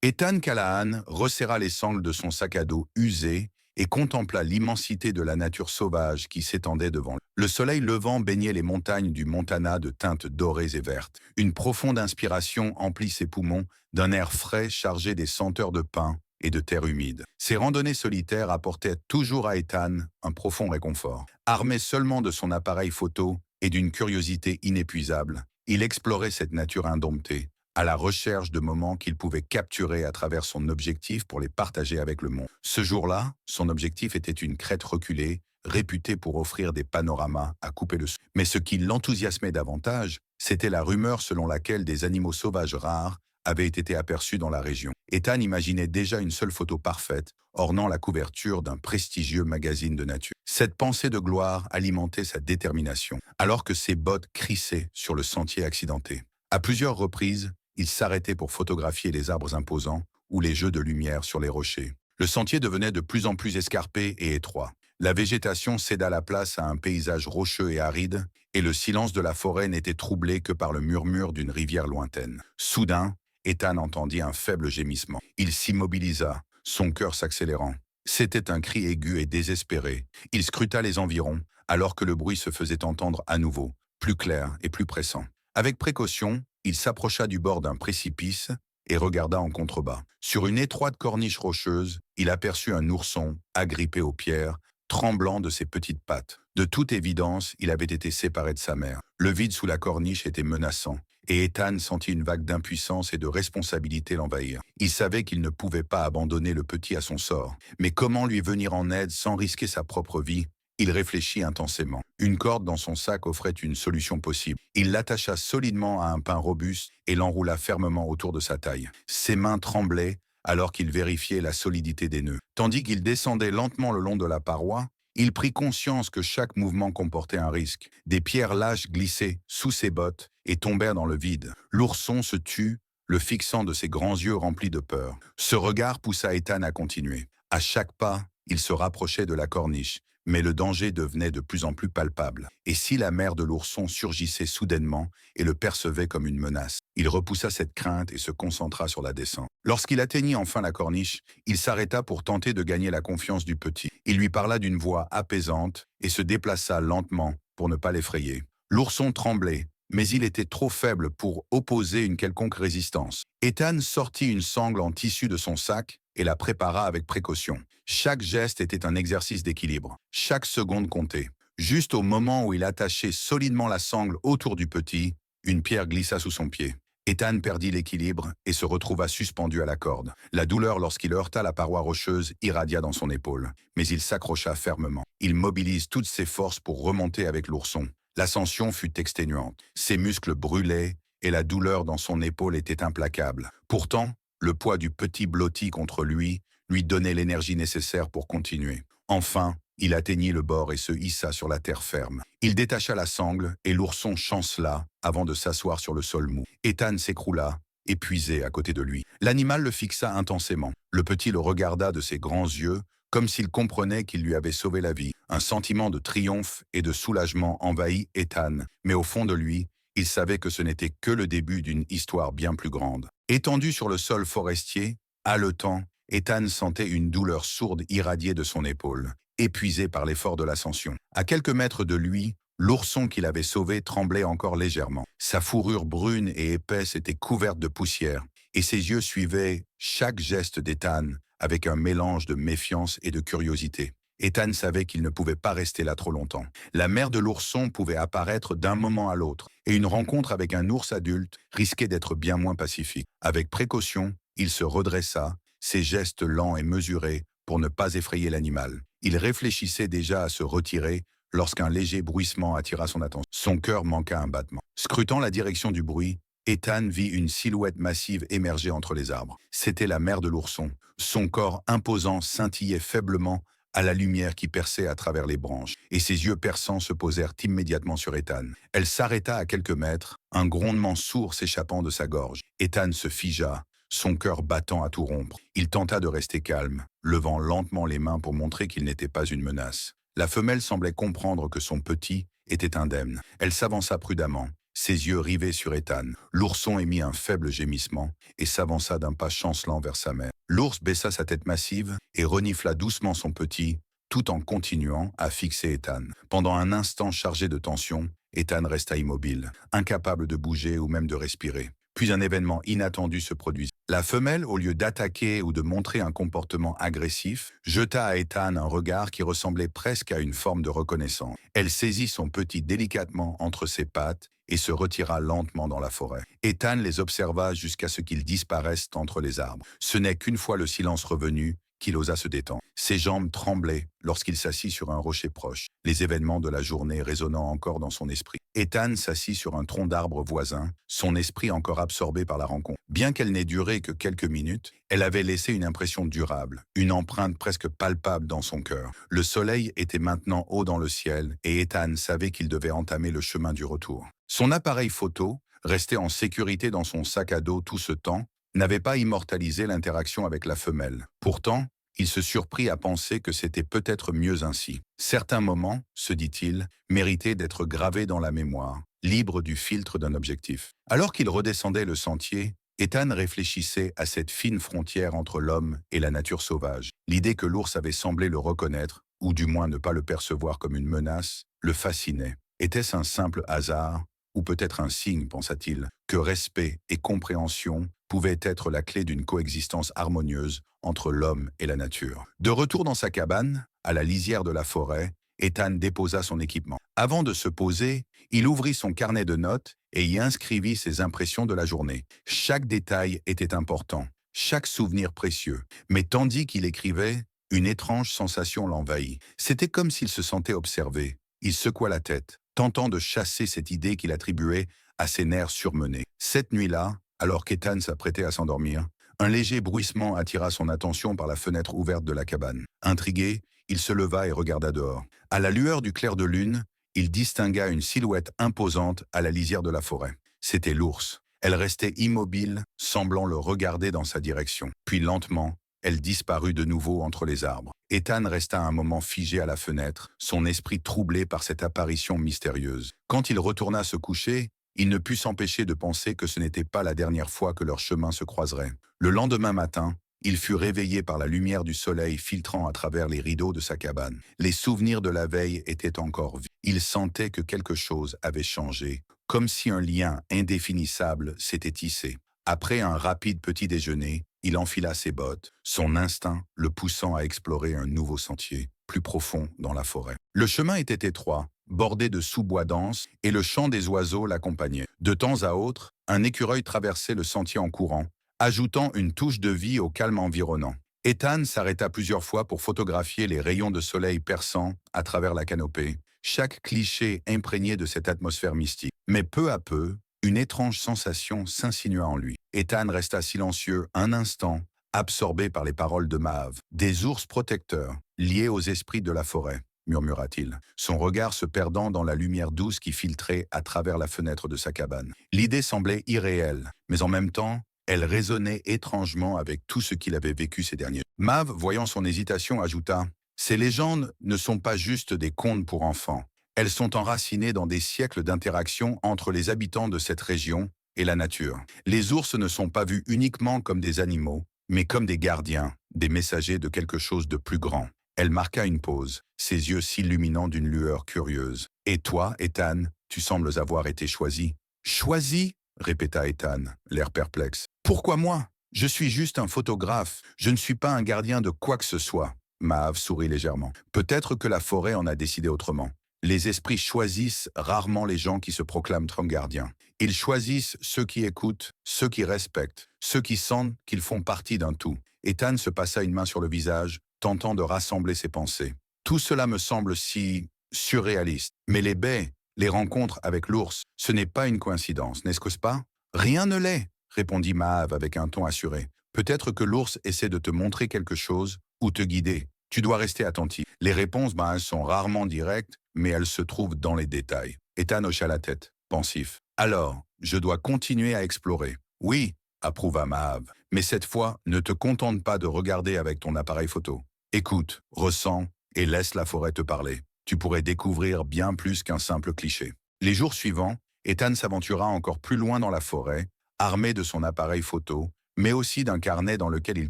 Ethan Callahan resserra les sangles de son sac à dos usé et contempla l'immensité de la nature sauvage qui s'étendait devant lui. Le soleil levant baignait les montagnes du Montana de teintes dorées et vertes. Une profonde inspiration emplit ses poumons d'un air frais chargé des senteurs de pin et de terre humide. Ces randonnées solitaires apportaient toujours à Ethan un profond réconfort. Armé seulement de son appareil photo et d'une curiosité inépuisable, il explorait cette nature indomptée, à la recherche de moments qu'il pouvait capturer à travers son objectif pour les partager avec le monde. Ce jour-là, son objectif était une crête reculée, réputée pour offrir des panoramas à couper le souffle. Mais ce qui l'enthousiasmait davantage, c'était la rumeur selon laquelle des animaux sauvages rares avaient été aperçus dans la région. Ethan imaginait déjà une seule photo parfaite, ornant la couverture d'un prestigieux magazine de nature. Cette pensée de gloire alimentait sa détermination, alors que ses bottes crissaient sur le sentier accidenté. À plusieurs reprises, il s'arrêtait pour photographier les arbres imposants ou les jeux de lumière sur les rochers. Le sentier devenait de plus en plus escarpé et étroit. La végétation céda la place à un paysage rocheux et aride, et le silence de la forêt n'était troublé que par le murmure d'une rivière lointaine. Soudain, Ethan entendit un faible gémissement. Il s'immobilisa, son cœur s'accélérant. C'était un cri aigu et désespéré. Il scruta les environs, alors que le bruit se faisait entendre à nouveau, plus clair et plus pressant. Avec précaution, il s'approcha du bord d'un précipice et regarda en contrebas. Sur une étroite corniche rocheuse, il aperçut un ourson, agrippé aux pierres, tremblant de ses petites pattes. De toute évidence, il avait été séparé de sa mère. Le vide sous la corniche était menaçant, et Ethan sentit une vague d'impuissance et de responsabilité l'envahir. Il savait qu'il ne pouvait pas abandonner le petit à son sort, mais comment lui venir en aide sans risquer sa propre vie? Il réfléchit intensément. Une corde dans son sac offrait une solution possible. Il l'attacha solidement à un pin robuste et l'enroula fermement autour de sa taille. Ses mains tremblaient alors qu'il vérifiait la solidité des nœuds. Tandis qu'il descendait lentement le long de la paroi, il prit conscience que chaque mouvement comportait un risque. Des pierres lâches glissaient sous ses bottes et tombèrent dans le vide. L'ourson se tut, le fixant de ses grands yeux remplis de peur. Ce regard poussa Ethan à continuer. À chaque pas, il se rapprochait de la corniche, mais le danger devenait de plus en plus palpable. Et si la mère de l'ourson surgissait soudainement et le percevait comme une menace? Il repoussa cette crainte et se concentra sur la descente. Lorsqu'il atteignit enfin la corniche, il s'arrêta pour tenter de gagner la confiance du petit. Il lui parla d'une voix apaisante et se déplaça lentement pour ne pas l'effrayer. L'ourson tremblait, mais il était trop faible pour opposer une quelconque résistance. Ethan sortit une sangle en tissu de son sac et la prépara avec précaution. Chaque geste était un exercice d'équilibre. Chaque seconde comptait. Juste au moment où il attachait solidement la sangle autour du petit, une pierre glissa sous son pied. Ethan perdit l'équilibre et se retrouva suspendu à la corde. La douleur lorsqu'il heurta la paroi rocheuse irradia dans son épaule, mais il s'accrocha fermement. Il mobilise toutes ses forces pour remonter avec l'ourson. L'ascension fut exténuante. Ses muscles brûlaient et la douleur dans son épaule était implacable. Pourtant, le poids du petit blotti contre lui donnait l'énergie nécessaire pour continuer. Enfin, il atteignit le bord et se hissa sur la terre ferme. Il détacha la sangle et l'ourson chancela avant de s'asseoir sur le sol mou. Ethan s'écroula, épuisé à côté de lui. L'animal le fixa intensément. Le petit le regarda de ses grands yeux, comme s'il comprenait qu'il lui avait sauvé la vie. Un sentiment de triomphe et de soulagement envahit Ethan, mais au fond de lui, il savait que ce n'était que le début d'une histoire bien plus grande. Étendu sur le sol forestier, haletant, Ethan sentait une douleur sourde irradier de son épaule, épuisé par l'effort de l'ascension. À quelques mètres de lui, l'ourson qu'il avait sauvé tremblait encore légèrement. Sa fourrure brune et épaisse était couverte de poussière, et ses yeux suivaient chaque geste d'Ethan avec un mélange de méfiance et de curiosité. Ethan savait qu'il ne pouvait pas rester là trop longtemps. La mère de l'ourson pouvait apparaître d'un moment à l'autre, et une rencontre avec un ours adulte risquait d'être bien moins pacifique. Avec précaution, il se redressa, ses gestes lents et mesurés pour ne pas effrayer l'animal. Il réfléchissait déjà à se retirer lorsqu'un léger bruissement attira son attention. Son cœur manqua un battement. Scrutant la direction du bruit, Ethan vit une silhouette massive émerger entre les arbres. C'était la mère de l'ourson. Son corps imposant scintillait faiblement à la lumière qui perçait à travers les branches, et ses yeux perçants se posèrent immédiatement sur Ethan. Elle s'arrêta à quelques mètres, un grondement sourd s'échappant de sa gorge. Ethan se figea, son cœur battant à tout rompre. Il tenta de rester calme, levant lentement les mains pour montrer qu'il n'était pas une menace. La femelle semblait comprendre que son petit était indemne. Elle s'avança prudemment, ses yeux rivés sur Ethan. L'ourson émit un faible gémissement et s'avança d'un pas chancelant vers sa mère. L'ours baissa sa tête massive et renifla doucement son petit, tout en continuant à fixer Ethan. Pendant un instant chargé de tension, Ethan resta immobile, incapable de bouger ou même de respirer. Puis un événement inattendu se produisit. La femelle, au lieu d'attaquer ou de montrer un comportement agressif, jeta à Ethan un regard qui ressemblait presque à une forme de reconnaissance. Elle saisit son petit délicatement entre ses pattes et se retira lentement dans la forêt. Ethan les observa jusqu'à ce qu'ils disparaissent entre les arbres. Ce n'est qu'une fois le silence revenu qu'il osa se détendre. Ses jambes tremblaient lorsqu'il s'assit sur un rocher proche, les événements de la journée résonnant encore dans son esprit. Ethan s'assit sur un tronc d'arbre voisin, son esprit encore absorbé par la rencontre. Bien qu'elle n'ait duré que quelques minutes, elle avait laissé une impression durable, une empreinte presque palpable dans son cœur. Le soleil était maintenant haut dans le ciel et Ethan savait qu'il devait entamer le chemin du retour. Son appareil photo, resté en sécurité dans son sac à dos tout ce temps, n'avait pas immortalisé l'interaction avec la femelle. Pourtant, il se surprit à penser que c'était peut-être mieux ainsi. Certains moments, se dit-il, méritaient d'être gravés dans la mémoire, libres du filtre d'un objectif. Alors qu'il redescendait le sentier, Ethan réfléchissait à cette fine frontière entre l'homme et la nature sauvage. L'idée que l'ours avait semblé le reconnaître, ou du moins ne pas le percevoir comme une menace, le fascinait. Était-ce un simple hasard, ou peut-être un signe, pensa-t-il, que respect et compréhension pouvaient être la clé d'une coexistence harmonieuse entre l'homme et la nature. De retour dans sa cabane, à la lisière de la forêt, Ethan déposa son équipement. Avant de se poser, il ouvrit son carnet de notes et y inscrivit ses impressions de la journée. Chaque détail était important, chaque souvenir précieux. Mais tandis qu'il écrivait, une étrange sensation l'envahit. C'était comme s'il se sentait observé. Il secoua la tête, tentant de chasser cette idée qu'il attribuait à ses nerfs surmenés. Cette nuit-là, alors qu'Ethan s'apprêtait à s'endormir, un léger bruissement attira son attention par la fenêtre ouverte de la cabane. Intrigué, il se leva et regarda dehors. À la lueur du clair de lune, il distingua une silhouette imposante à la lisière de la forêt. C'était l'ours. Elle restait immobile, semblant le regarder dans sa direction. Puis lentement, elle disparut de nouveau entre les arbres. Ethan resta un moment figé à la fenêtre, son esprit troublé par cette apparition mystérieuse. Quand il retourna se coucher, il ne put s'empêcher de penser que ce n'était pas la dernière fois que leurs chemins se croiseraient. Le lendemain matin, il fut réveillé par la lumière du soleil filtrant à travers les rideaux de sa cabane. Les souvenirs de la veille étaient encore vifs. Il sentait que quelque chose avait changé, comme si un lien indéfinissable s'était tissé. Après un rapide petit déjeuner, il enfila ses bottes, son instinct le poussant à explorer un nouveau sentier, plus profond dans la forêt. Le chemin était étroit, bordé de sous-bois denses, et le chant des oiseaux l'accompagnait. De temps à autre, un écureuil traversait le sentier en courant, ajoutant une touche de vie au calme environnant. Ethan s'arrêta plusieurs fois pour photographier les rayons de soleil perçants à travers la canopée, chaque cliché imprégné de cette atmosphère mystique. Mais peu à peu, une étrange sensation s'insinua en lui. Ethan resta silencieux un instant, absorbé par les paroles de Mahav. « Des ours protecteurs, liés aux esprits de la forêt », murmura-t-il, son regard se perdant dans la lumière douce qui filtrait à travers la fenêtre de sa cabane. L'idée semblait irréelle, mais en même temps, elle résonnait étrangement avec tout ce qu'il avait vécu ces derniers jours. Mahav, voyant son hésitation, ajouta « Ces légendes ne sont pas juste des contes pour enfants. Elles sont enracinées dans des siècles d'interactions entre les habitants de cette région et la nature. Les ours ne sont pas vus uniquement comme des animaux, mais comme des gardiens, des messagers de quelque chose de plus grand. » Elle marqua une pause, ses yeux s'illuminant d'une lueur curieuse. « Et toi, Ethan, tu sembles avoir été choisi. »« Choisi ?» répéta Ethan, l'air perplexe. « Pourquoi moi? Je suis juste un photographe. Je ne suis pas un gardien de quoi que ce soit. » Mahav sourit légèrement. « Peut-être que la forêt en a décidé autrement. Les esprits choisissent rarement les gens qui se proclament comme gardiens. Ils choisissent ceux qui écoutent, ceux qui respectent, ceux qui sentent qu'ils font partie d'un tout. » Ethan se passa une main sur le visage, tentant de rassembler ses pensées. « Tout cela me semble si surréaliste. Mais les baies, les rencontres avec l'ours, ce n'est pas une coïncidence, n'est-ce pas? »« Rien ne l'est, » répondit Mahav avec un ton assuré. « Peut-être que l'ours essaie de te montrer quelque chose ou te guider. Tu dois rester attentif. » Les réponses sont rarement directes, mais elles se trouvent dans les détails. Ethan hocha la tête, pensif. « Alors, je dois continuer à explorer. »« Oui, » approuva Mahav. « Mais cette fois, ne te contente pas de regarder avec ton appareil photo. Écoute, ressens et laisse la forêt te parler. Tu pourrais découvrir bien plus qu'un simple cliché. » Les jours suivants, Ethan s'aventura encore plus loin dans la forêt, armé de son appareil photo, mais aussi d'un carnet dans lequel il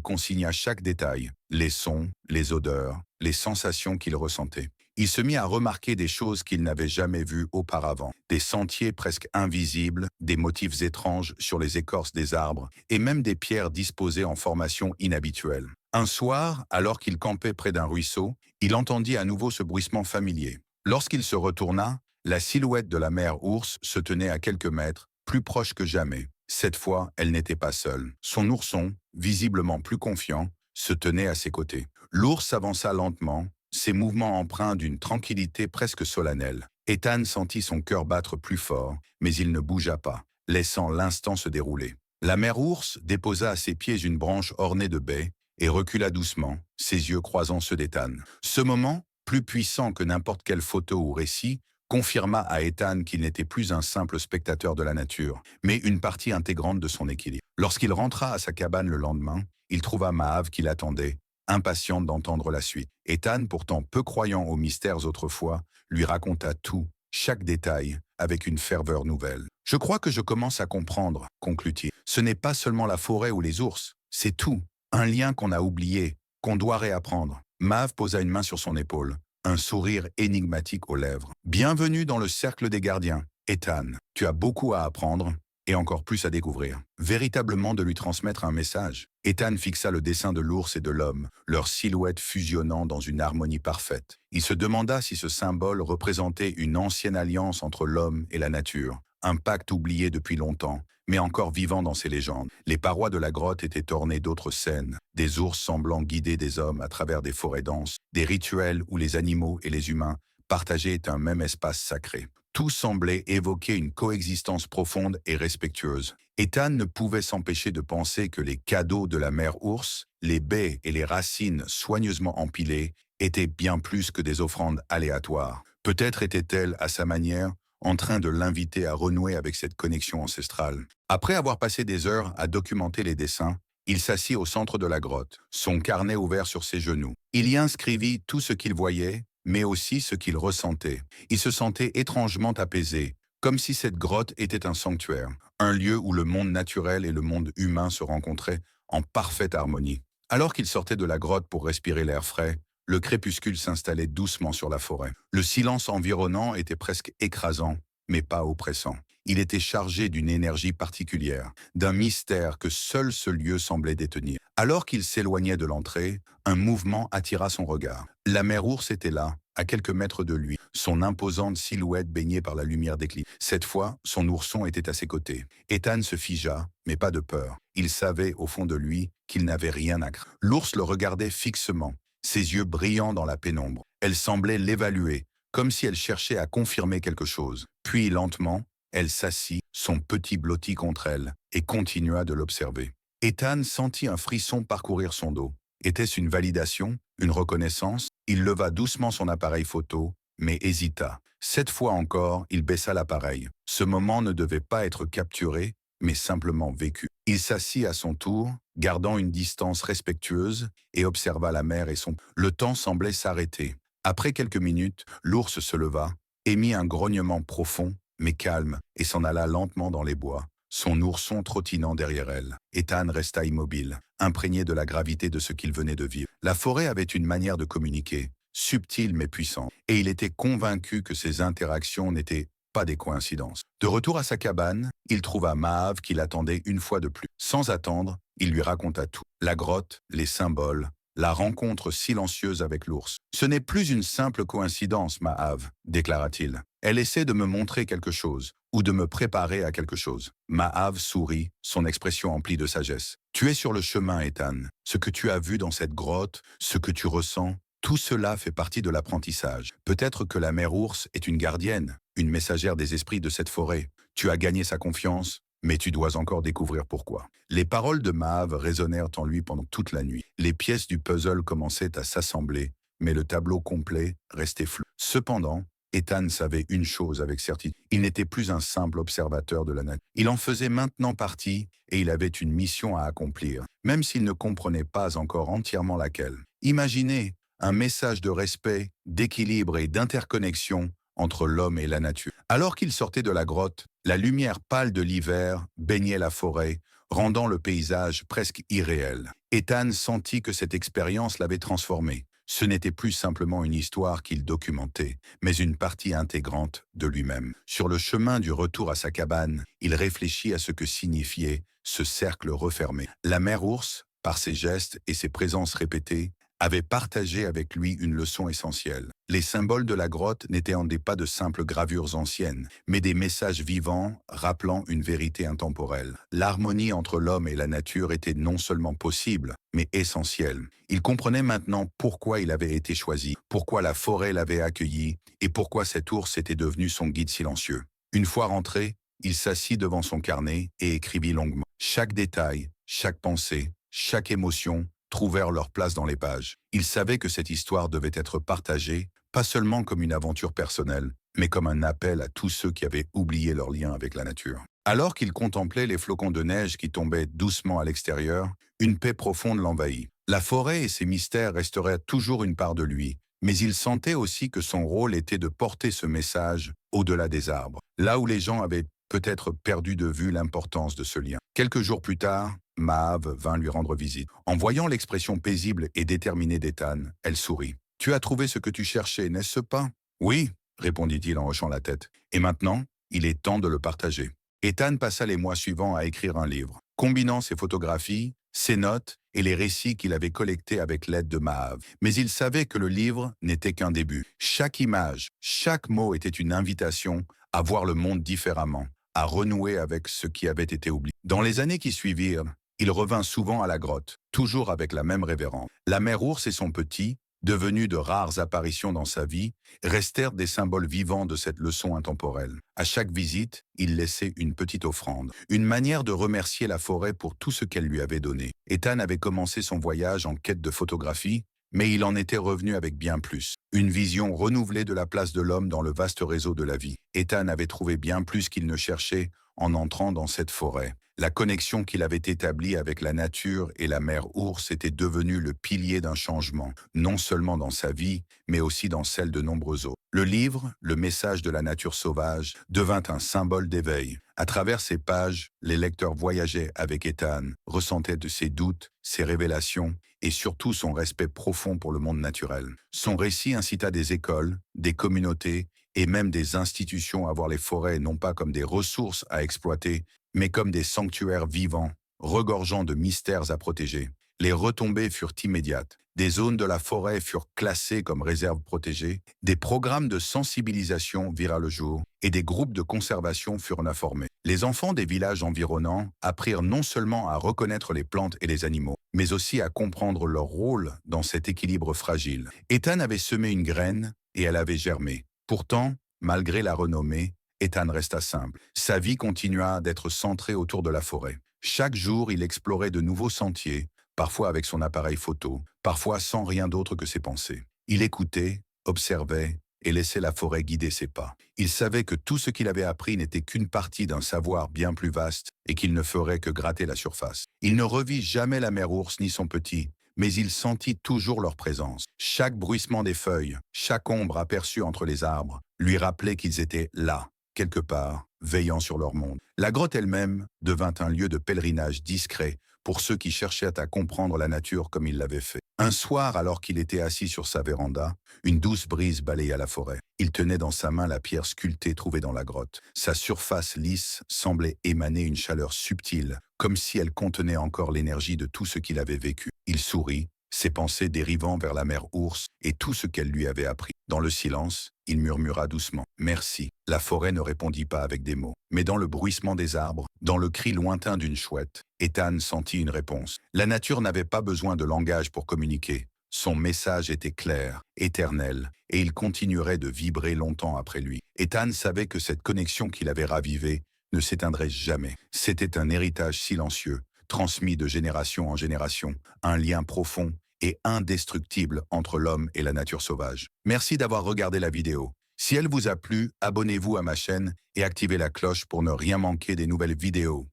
consigna chaque détail, les sons, les odeurs, les sensations qu'il ressentait. Il se mit à remarquer des choses qu'il n'avait jamais vues auparavant, des sentiers presque invisibles, des motifs étranges sur les écorces des arbres, et même des pierres disposées en formation inhabituelle. Un soir, alors qu'il campait près d'un ruisseau, il entendit à nouveau ce bruissement familier. Lorsqu'il se retourna, la silhouette de la mère ours se tenait à quelques mètres, plus proche que jamais. Cette fois, elle n'était pas seule. Son ourson, visiblement plus confiant, se tenait à ses côtés. L'ours s'avança lentement, ses mouvements empreints d'une tranquillité presque solennelle. Ethan sentit son cœur battre plus fort, mais il ne bougea pas, laissant l'instant se dérouler. La mère ours déposa à ses pieds une branche ornée de baies et recula doucement, ses yeux croisant ceux d'Ethan. Ce moment, plus puissant que n'importe quelle photo ou récit, confirma à Ethan qu'il n'était plus un simple spectateur de la nature, mais une partie intégrante de son équilibre. Lorsqu'il rentra à sa cabane le lendemain, il trouva Maav qui l'attendait, impatiente d'entendre la suite. Ethan, pourtant peu croyant aux mystères autrefois, lui raconta tout, chaque détail, avec une ferveur nouvelle. « Je crois que je commence à comprendre, » conclut-il. « Ce n'est pas seulement la forêt ou les ours, c'est tout, un lien qu'on a oublié, qu'on doit réapprendre. » Maav posa une main sur son épaule, un sourire énigmatique aux lèvres. « Bienvenue dans le cercle des gardiens, Ethan. Tu as beaucoup à apprendre et encore plus à découvrir. » Véritablement de lui transmettre un message. Ethan fixa le dessin de l'ours et de l'homme, leurs silhouettes fusionnant dans une harmonie parfaite. Il se demanda si ce symbole représentait une ancienne alliance entre l'homme et la nature, un pacte oublié depuis longtemps, mais encore vivant dans ses légendes. Les parois de la grotte étaient ornées d'autres scènes, des ours semblant guider des hommes à travers des forêts denses, des rituels où les animaux et les humains partageaient un même espace sacré. Tout semblait évoquer une coexistence profonde et respectueuse. Ethan ne pouvait s'empêcher de penser que les cadeaux de la mère ours, les baies et les racines soigneusement empilées, étaient bien plus que des offrandes aléatoires. Peut-être était-elle, à sa manière, en train de l'inviter à renouer avec cette connexion ancestrale. Après avoir passé des heures à documenter les dessins, il s'assit au centre de la grotte, son carnet ouvert sur ses genoux. Il y inscrivit tout ce qu'il voyait, mais aussi ce qu'il ressentait. Il se sentait étrangement apaisé, comme si cette grotte était un sanctuaire, un lieu où le monde naturel et le monde humain se rencontraient en parfaite harmonie. Alors qu'il sortait de la grotte pour respirer l'air frais, le crépuscule s'installait doucement sur la forêt. Le silence environnant était presque écrasant, mais pas oppressant. Il était chargé d'une énergie particulière, d'un mystère que seul ce lieu semblait détenir. Alors qu'il s'éloignait de l'entrée, un mouvement attira son regard. La mère ours était là, à quelques mètres de lui, son imposante silhouette baignée par la lumière d'éclipse. Cette fois, son ourson était à ses côtés. Ethan se figea, mais pas de peur. Il savait, au fond de lui, qu'il n'avait rien à craindre. L'ours le regardait fixement, ses yeux brillants dans la pénombre. Elle semblait l'évaluer, comme si elle cherchait à confirmer quelque chose. Puis, lentement, elle s'assit, son petit blotti contre elle, et continua de l'observer. Ethan sentit un frisson parcourir son dos. Était-ce une validation, une reconnaissance? Il leva doucement son appareil photo, mais hésita. Cette fois encore, il baissa l'appareil. Ce moment ne devait pas être capturé, mais simplement vécu. Il s'assit à son tour, gardant une distance respectueuse, et observa la mer et son... Le temps semblait s'arrêter. Après quelques minutes, l'ours se leva, émit un grognement profond, mais calme, et s'en alla lentement dans les bois, son ourson trottinant derrière elle. Ethan resta immobile, imprégné de la gravité de ce qu'il venait de vivre. La forêt avait une manière de communiquer, subtile mais puissante, et il était convaincu que ces interactions n'étaient pas des coïncidences. De retour à sa cabane, il trouva Maav qui l'attendait une fois de plus. Sans attendre, il lui raconta tout. La grotte, les symboles, la rencontre silencieuse avec l'ours. « Ce n'est plus une simple coïncidence, Maav, » déclara-t-il. « Elle essaie de me montrer quelque chose, ou de me préparer à quelque chose. » Maav sourit, son expression emplie de sagesse. « Tu es sur le chemin, Ethan. Ce que tu as vu dans cette grotte, ce que tu ressens, tout cela fait partie de l'apprentissage. Peut-être que la mère ours est une gardienne, une messagère des esprits de cette forêt. Tu as gagné sa confiance, mais tu dois encore découvrir pourquoi. » Les paroles de Maav résonnèrent en lui pendant toute la nuit. Les pièces du puzzle commençaient à s'assembler, mais le tableau complet restait flou. Cependant, Ethan savait une chose avec certitude. Il n'était plus un simple observateur de la nature. Il en faisait maintenant partie et il avait une mission à accomplir, même s'il ne comprenait pas encore entièrement laquelle. Imaginez un message de respect, d'équilibre et d'interconnexion entre l'homme et la nature. Alors qu'il sortait de la grotte, La lumière pâle de l'hiver baignait la forêt, rendant le paysage presque irréel. Ethan sentit que cette expérience l'avait transformé. Ce n'était plus simplement une histoire qu'il documentait, mais une partie intégrante de lui-même. Sur le chemin du retour à sa cabane, il réfléchit à ce que signifiait ce cercle refermé. La mère ours, par ses gestes et ses présences répétées, avait partagé avec lui une leçon essentielle. Les symboles de la grotte n'étaient pas de simples gravures anciennes, mais des messages vivants rappelant une vérité intemporelle. L'harmonie entre l'homme et la nature était non seulement possible, mais essentielle. Il comprenait maintenant pourquoi il avait été choisi, pourquoi la forêt l'avait accueilli et pourquoi cet ours était devenu son guide silencieux. Une fois rentré, il s'assit devant son carnet et écrivit longuement. Chaque détail, chaque pensée, chaque émotion trouvèrent leur place dans les pages. Il savait que cette histoire devait être partagée, pas seulement comme une aventure personnelle, mais comme un appel à tous ceux qui avaient oublié leur lien avec la nature. Alors qu'il contemplait les flocons de neige qui tombaient doucement à l'extérieur, une paix profonde l'envahit. La forêt et ses mystères resteraient toujours une part de lui, mais il sentait aussi que son rôle était de porter ce message au-delà des arbres, là où les gens avaient peut-être perdu de vue l'importance de ce lien. Quelques jours plus tard, Mahav vint lui rendre visite. En voyant l'expression paisible et déterminée d'Ethan, elle sourit. « Tu as trouvé ce que tu cherchais, n'est-ce pas ?»« Oui, » répondit-il en hochant la tête. « Et maintenant, il est temps de le partager. » Ethan passa les mois suivants à écrire un livre, combinant ses photographies, ses notes et les récits qu'il avait collectés avec l'aide de Mahav. Mais il savait que le livre n'était qu'un début. Chaque image, chaque mot était une invitation à voir le monde différemment, à renouer avec ce qui avait été oublié. Dans les années qui suivirent, il revint souvent à la grotte, toujours avec la même révérence. La mère ours et son petit, devenus de rares apparitions dans sa vie, restèrent des symboles vivants de cette leçon intemporelle. À chaque visite, il laissait une petite offrande, une manière de remercier la forêt pour tout ce qu'elle lui avait donné. Ethan avait commencé son voyage en quête de photographie, mais il en était revenu avec bien plus. Une vision renouvelée de la place de l'homme dans le vaste réseau de la vie. Ethan avait trouvé bien plus qu'il ne cherchait en entrant dans cette forêt. La connexion qu'il avait établie avec la nature et la mère ours était devenue le pilier d'un changement, non seulement dans sa vie, mais aussi dans celle de nombreux autres. Le livre, le message de la nature sauvage, devint un symbole d'éveil. À travers ces pages, les lecteurs voyageaient avec Ethan, ressentaient de ses doutes, ses révélations et surtout son respect profond pour le monde naturel. Son récit incita des écoles, des communautés et même des institutions à voir les forêts non pas comme des ressources à exploiter, mais comme des sanctuaires vivants, regorgeant de mystères à protéger. Les retombées furent immédiates. Des zones de la forêt furent classées comme réserves protégées, des programmes de sensibilisation virent le jour et des groupes de conservation furent informés. Les enfants des villages environnants apprirent non seulement à reconnaître les plantes et les animaux, mais aussi à comprendre leur rôle dans cet équilibre fragile. Ethan avait semé une graine et elle avait germé. Pourtant, malgré la renommée, Ethan resta simple. Sa vie continua d'être centrée autour de la forêt. Chaque jour, il explorait de nouveaux sentiers, parfois avec son appareil photo, parfois sans rien d'autre que ses pensées. Il écoutait, observait et laissait la forêt guider ses pas. Il savait que tout ce qu'il avait appris n'était qu'une partie d'un savoir bien plus vaste et qu'il ne ferait que gratter la surface. Il ne revit jamais la mère ours ni son petit, mais il sentit toujours leur présence. Chaque bruissement des feuilles, chaque ombre aperçue entre les arbres, lui rappelait qu'ils étaient là, quelque part, veillant sur leur monde. La grotte elle-même devint un lieu de pèlerinage discret pour ceux qui cherchaient à comprendre la nature comme il l'avait fait. Un soir, alors qu'il était assis sur sa véranda, une douce brise balaya la forêt. Il tenait dans sa main la pierre sculptée trouvée dans la grotte. Sa surface lisse semblait émaner une chaleur subtile, comme si elle contenait encore l'énergie de tout ce qu'il avait vécu. Il sourit, ses pensées dérivant vers la mère ours et tout ce qu'elle lui avait appris. Dans le silence, il murmura doucement « Merci ». La forêt ne répondit pas avec des mots. Mais dans le bruissement des arbres, dans le cri lointain d'une chouette, Ethan sentit une réponse. La nature n'avait pas besoin de langage pour communiquer. Son message était clair, éternel, et il continuerait de vibrer longtemps après lui. Ethan savait que cette connexion qu'il avait ravivée ne s'éteindrait jamais. C'était un héritage silencieux, transmis de génération en génération, un lien profond et indestructible entre l'homme et la nature sauvage. Merci d'avoir regardé la vidéo. Si elle vous a plu, abonnez-vous à ma chaîne et activez la cloche pour ne rien manquer des nouvelles vidéos.